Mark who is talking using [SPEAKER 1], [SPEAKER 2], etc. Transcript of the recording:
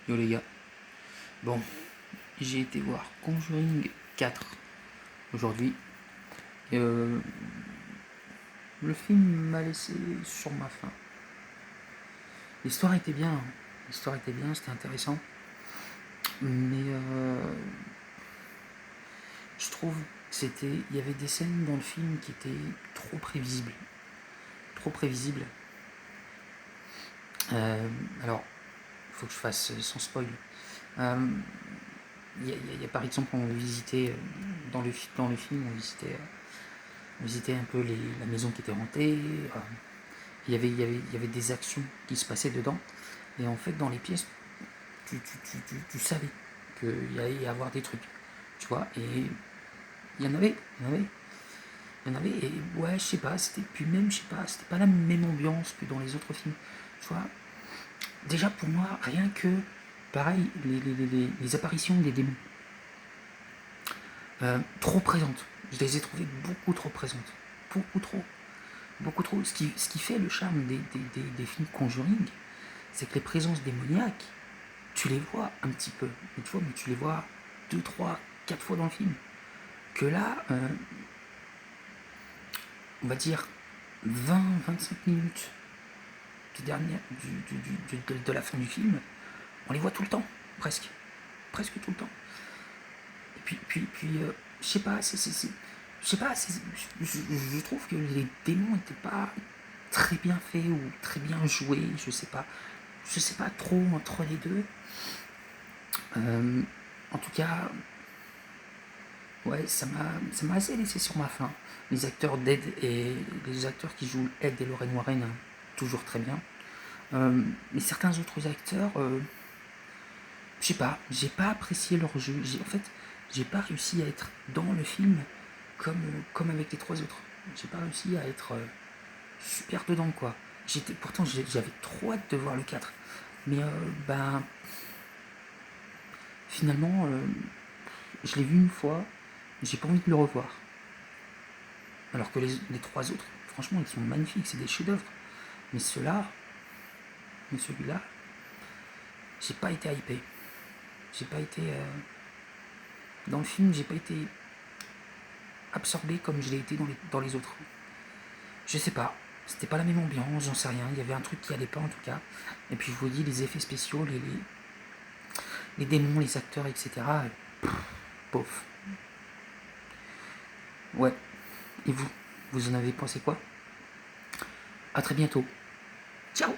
[SPEAKER 1] Yo les gars. Bon, j'ai été voir Conjuring 4 aujourd'hui. Le film m'a laissé sur ma faim. L'histoire était bien, hein. L'histoire était bien, c'était intéressant. Mais je trouve il y avait des scènes dans le film qui étaient trop prévisibles. Trop prévisibles. Alors, il faut que je fasse sans spoil. Il y a par exemple, on visitait dans le film, on visitait un peu la maison qui était hantée. Il y avait des actions qui se passaient dedans. Et en fait, dans les pièces, tu savais qu'il y allait y avoir des trucs. Tu vois, et il y en avait. Et ouais, je sais pas, puis même, je sais pas, c'était pas la même ambiance que dans les autres films. Tu vois, déjà pour moi, rien que, pareil, les apparitions des démons. Trop présentes. Je les ai trouvées beaucoup trop présentes. Beaucoup trop. Beaucoup trop. Ce qui fait le charme des films Conjuring, c'est que les présences démoniaques, tu les vois un petit peu. Mais tu les vois 2, 3, 4 fois dans le film. Que là, on va dire 20-25 minutes de la fin du film, on les voit tout le temps, presque. Presque tout le temps. Et puis je sais pas, je sais pas, je trouve que les démons n'étaient pas très bien faits ou très bien joués, je sais pas trop entre les deux. En tout cas, ouais, ça m'a assez laissé sur ma faim. Les acteurs d'Ed et les acteurs qui jouent Ed et Lorraine Warren, toujours très bien. Mais certains autres acteurs, je sais pas, j'ai pas apprécié leur jeu. En fait, j'ai pas réussi à être dans le film comme avec les trois autres. J'ai pas réussi à être super dedans, quoi. Pourtant, j'avais trop hâte de voir le 4. Mais ben, finalement, je l'ai vu une fois, j'ai pas envie de le revoir. Alors que les trois autres, franchement, ils sont magnifiques, c'est des chefs-d'œuvre. Mais celui-là, j'ai pas été hypé. J'ai pas été. Dans le film, j'ai pas été absorbé comme je l'ai été dans les autres. Je sais pas. C'était pas la même ambiance, j'en sais rien. Il y avait un truc qui allait pas en tout cas. Et puis je vous dis, les effets spéciaux, les démons, les acteurs, etc. Pof. Ouais. Et vous en avez pensé quoi? À très bientôt. Ciao.